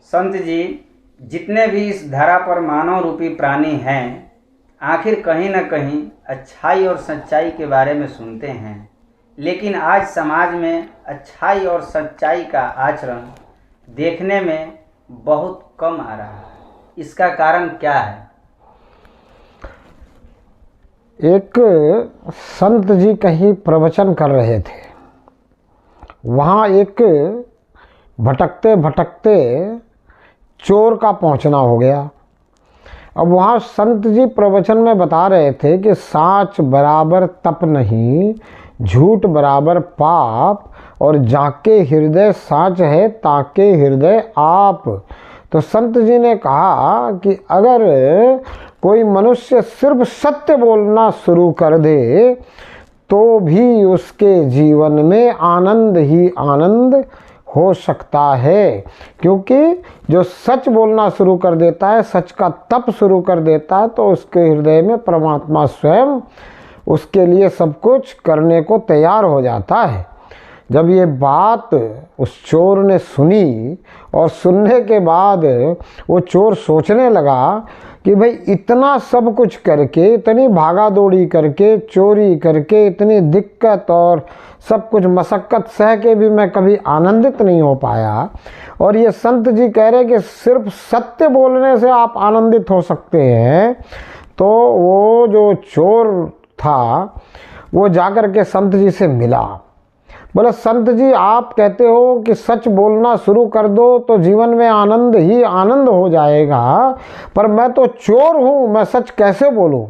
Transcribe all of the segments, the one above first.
संत जी, जितने भी इस धरा पर मानव रूपी प्राणी हैं, आखिर कहीं न कहीं अच्छाई और सच्चाई के बारे में सुनते हैं, लेकिन आज समाज में अच्छाई और सच्चाई का आचरण देखने में बहुत कम आ रहा है। इसका कारण क्या है? एक संत जी कहीं प्रवचन कर रहे थे। वहाँ एक भटकते भटकते चोर का पहुँचना हो गया। अब वहाँ संत जी प्रवचन में बता रहे थे कि साच बराबर तप नहीं, झूठ बराबर पाप, और जाके हृदय साच है ताके हृदय आप। तो संत जी ने कहा कि अगर कोई मनुष्य सिर्फ सत्य बोलना शुरू कर दे तो भी उसके जीवन में आनंद ही आनंद हो सकता है, क्योंकि जो सच बोलना शुरू कर देता है, सच का तप शुरू कर देता है, तो उसके हृदय में परमात्मा स्वयं उसके लिए सब कुछ करने को तैयार हो जाता है। जब ये बात उस चोर ने सुनी और सुनने के बाद वो चोर सोचने लगा कि भाई इतना सब कुछ करके, इतनी भागा दौड़ी करके, चोरी करके, इतनी दिक्कत और सब कुछ मशक्क़त सह के भी मैं कभी आनंदित नहीं हो पाया, और ये संत जी कह रहे कि सिर्फ सत्य बोलने से आप आनंदित हो सकते हैं। तो वो जो चोर था वो जाकर के संत जी से मिला। बोला, संत जी आप कहते हो कि सच बोलना शुरू कर दो तो जीवन में आनंद ही आनंद हो जाएगा, पर मैं तो चोर हूँ, मैं सच कैसे बोलूँ?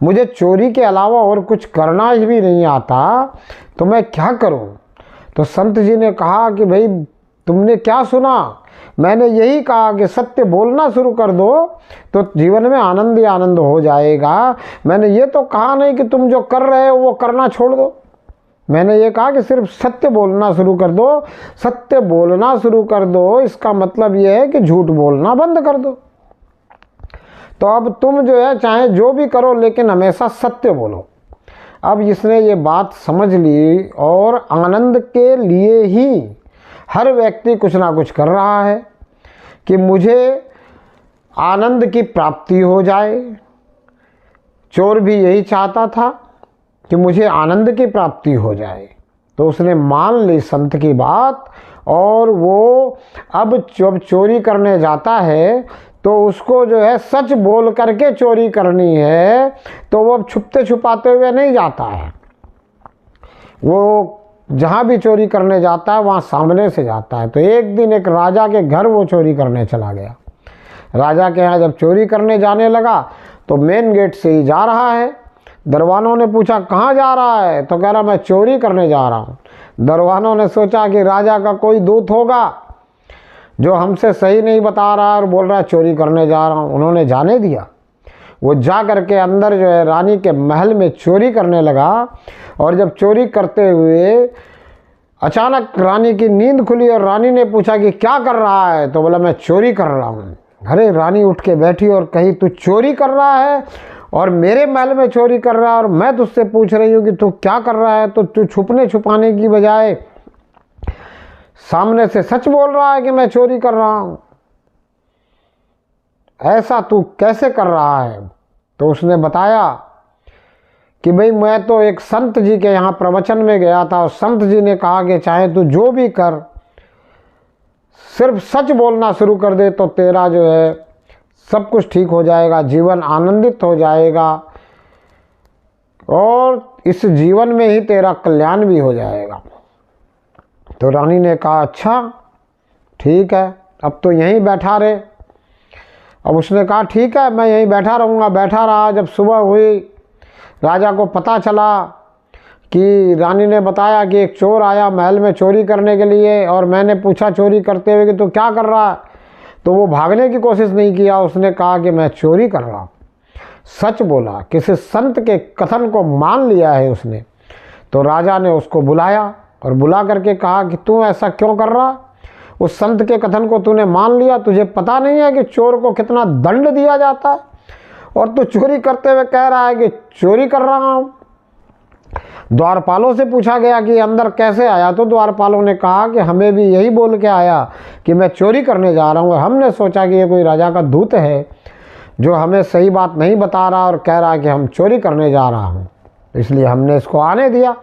मुझे चोरी के अलावा और कुछ करना ही भी नहीं आता, तो मैं क्या करूँ? तो संत जी ने कहा कि भाई तुमने क्या सुना? मैंने यही कहा कि सत्य बोलना शुरू कर दो तो जीवन में आनंद ही आनंद हो जाएगा। मैंने ये तो कहा नहीं कि तुम जो कर रहे हो वो करना छोड़ दो। मैंने ये कहा कि सिर्फ सत्य बोलना शुरू कर दो। सत्य बोलना शुरू कर दो इसका मतलब ये है कि झूठ बोलना बंद कर दो। तो अब तुम जो है चाहे जो भी करो लेकिन हमेशा सत्य बोलो। अब इसने ये बात समझ ली और आनंद के लिए ही हर व्यक्ति कुछ ना कुछ कर रहा है कि मुझे आनंद की प्राप्ति हो जाए। चोर भी यही चाहता था कि मुझे आनंद की प्राप्ति हो जाए, तो उसने मान ली संत की बात, और वो अब जब चोरी करने जाता है तो उसको जो है सच बोल करके चोरी करनी है, तो वो अब छुपते छुपाते हुए नहीं जाता है। वो जहाँ भी चोरी करने जाता है वहाँ सामने से जाता है। तो एक दिन एक राजा के घर वो चोरी करने चला गया। राजा के यहाँ जब चोरी करने जाने लगा तो मेन गेट से ही जा रहा है। दरबानों ने पूछा कहाँ जा रहा है? तो कह रहा मैं चोरी करने जा रहा हूँ। दरबानों ने सोचा कि राजा का कोई दूत होगा जो हमसे सही नहीं बता रहा और बोल रहा है चोरी करने जा रहा हूँ। उन्होंने जाने दिया। वो जा करके अंदर जो है रानी के महल में चोरी करने लगा, और जब चोरी करते हुए अचानक रानी की नींद खुली और रानी ने पूछा कि क्या कर रहा है? तो बोला मैं चोरी कर रहा हूँ। अरे रानी उठ के बैठी और कही तू चोरी कर रहा है और मेरे महल में चोरी कर रहा है, और मैं तुझसे पूछ रही हूँ कि तू क्या कर रहा है? तो तू छुपने छुपाने की बजाय सामने से सच बोल रहा है कि मैं चोरी कर रहा हूँ। ऐसा तू कैसे कर रहा है? तो उसने बताया कि भाई मैं तो एक संत जी के यहाँ प्रवचन में गया था और संत जी ने कहा कि चाहे तू जो भी कर, सिर्फ सच बोलना शुरू कर दे तो तेरा जो है सब कुछ ठीक हो जाएगा, जीवन आनंदित हो जाएगा, और इस जीवन में ही तेरा कल्याण भी हो जाएगा। तो रानी ने कहा अच्छा ठीक है, अब तो यहीं बैठा रहे। अब उसने कहा ठीक है मैं यहीं बैठा रहूँगा। बैठा रहा। जब सुबह हुई, राजा को पता चला कि रानी ने बताया कि एक चोर आया महल में चोरी करने के लिए, और मैंने पूछा चोरी करते हुए कि तू क्या कर रहा है? तो वो भागने की कोशिश नहीं किया, उसने कहा कि मैं चोरी कर रहा हूँ। सच बोला, किसी संत के कथन को मान लिया है उसने। तो राजा ने उसको बुलाया और बुला करके कहा कि तू ऐसा क्यों कर रहा? उस संत के कथन को तूने मान लिया, तुझे पता नहीं है कि चोर को कितना दंड दिया जाता है, और तू चोरी करते हुए कह रहा है कि चोरी कर रहा हूँ। द्वारपालों से पूछा गया कि अंदर कैसे आया, तो द्वारपालों ने कहा कि हमें भी यही बोल के आया कि मैं चोरी करने जा रहा हूँ, और हमने सोचा कि ये कोई राजा का दूत है जो हमें सही बात नहीं बता रहा और कह रहा है कि हम चोरी करने जा रहा हूँ, इसलिए हमने इसको आने दिया।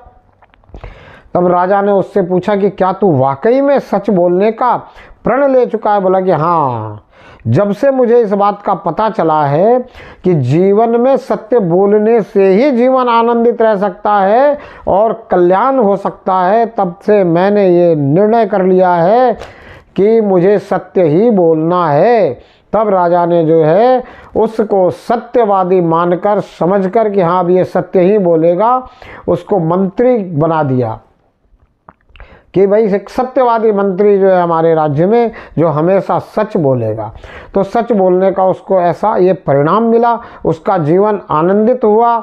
तब राजा ने उससे पूछा कि क्या तू वाकई में सच बोलने का प्रण ले चुका है? बोला कि हाँ, जब से मुझे इस बात का पता चला है कि जीवन में सत्य बोलने से ही जीवन आनंदित रह सकता है और कल्याण हो सकता है, तब से मैंने ये निर्णय कर लिया है कि मुझे सत्य ही बोलना है। तब राजा ने जो है उसको सत्यवादी मानकर, समझकर कि हाँ अब ये सत्य ही बोलेगा, उसको मंत्री बना दिया कि भाई एक सत्यवादी मंत्री जो है हमारे राज्य में, जो हमेशा सच बोलेगा। तो सच बोलने का उसको ऐसा ये परिणाम मिला, उसका जीवन आनंदित हुआ।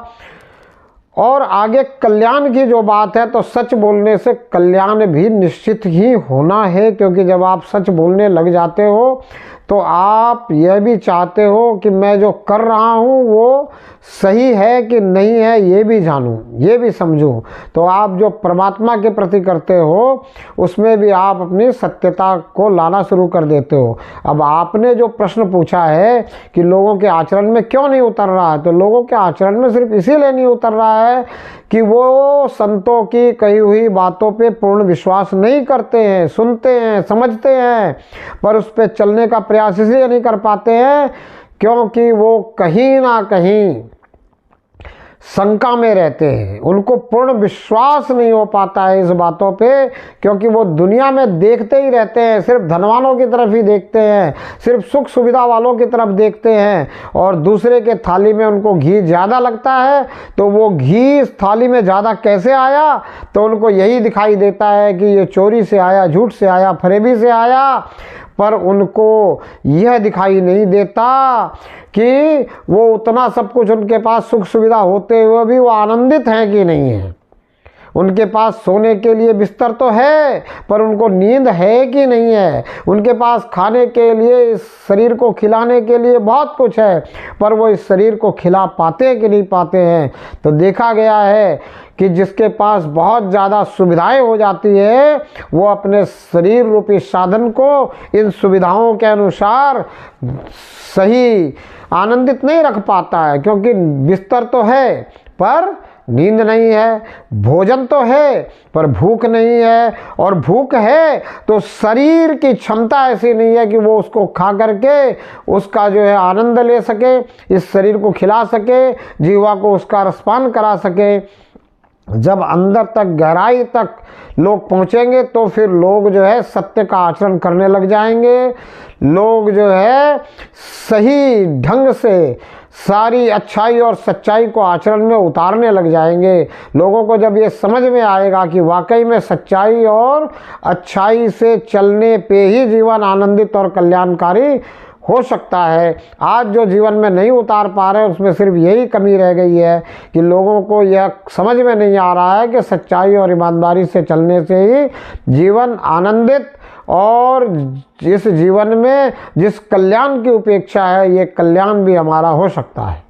और आगे कल्याण की जो बात है, तो सच बोलने से कल्याण भी निश्चित ही होना है, क्योंकि जब आप सच बोलने लग जाते हो तो आप यह भी चाहते हो कि मैं जो कर रहा हूँ वो सही है कि नहीं है, ये भी जानूँ, ये भी समझूँ। तो आप जो परमात्मा के प्रति करते हो उसमें भी आप अपनी सत्यता को लाना शुरू कर देते हो। अब आपने जो प्रश्न पूछा है कि लोगों के आचरण में क्यों नहीं उतर रहा है, तो लोगों के आचरण में सिर्फ इसीलिए नहीं उतर रहा है कि वो संतों की कही हुई बातों पे पूर्ण विश्वास नहीं करते हैं, सुनते हैं, समझते हैं, पर उस पर चलने का प्रयास इसलिए नहीं कर पाते हैं क्योंकि वो कहीं ना कहीं शंका में रहते हैं, उनको पूर्ण विश्वास नहीं हो पाता है इस बातों पे, क्योंकि वो दुनिया में देखते ही रहते हैं, सिर्फ धनवानों की तरफ ही देखते हैं, सिर्फ सुख सुविधा वालों की तरफ देखते हैं, और दूसरे के थाली में उनको घी ज़्यादा लगता है तो वो घी इस थाली में ज़्यादा कैसे आया, तो उनको यही दिखाई देता है कि ये चोरी से आया, झूठ से आया, फरेबी से आया, पर उनको यह दिखाई नहीं देता कि वो उतना सब कुछ उनके पास सुख सुविधा होते हुए भी वो आनंदित हैं कि नहीं है। उनके पास सोने के लिए बिस्तर तो है, पर उनको नींद है कि नहीं है। उनके पास खाने के लिए, इस शरीर को खिलाने के लिए बहुत कुछ है, पर वो इस शरीर को खिला पाते हैं कि नहीं पाते हैं। तो देखा गया है कि जिसके पास बहुत ज़्यादा सुविधाएं हो जाती है, वो अपने शरीर रूपी साधन को इन सुविधाओं के अनुसार सही आनंदित नहीं रख पाता है, क्योंकि बिस्तर तो है पर नींद नहीं है, भोजन तो है पर भूख नहीं है, और भूख है तो शरीर की क्षमता ऐसी नहीं है कि वो उसको खा करके उसका जो है आनंद ले सके, इस शरीर को खिला सके, जीवा को उसका रसपान करा सके। जब अंदर तक, गहराई तक लोग पहुँचेंगे तो फिर लोग जो है सत्य का आचरण करने लग जाएंगे, लोग जो है सही ढंग से सारी अच्छाई और सच्चाई को आचरण में उतारने लग जाएंगे। लोगों को जब ये समझ में आएगा कि वाकई में सच्चाई और अच्छाई से चलने पे ही जीवन आनंदित और कल्याणकारी हो सकता है। आज जो जीवन में नहीं उतार पा रहे उसमें सिर्फ यही कमी रह गई है कि लोगों को यह समझ में नहीं आ रहा है कि सच्चाई और ईमानदारी से चलने से ही जीवन आनंदित और जिस जीवन में जिस कल्याण की उपेक्षा है, ये कल्याण भी हमारा हो सकता है।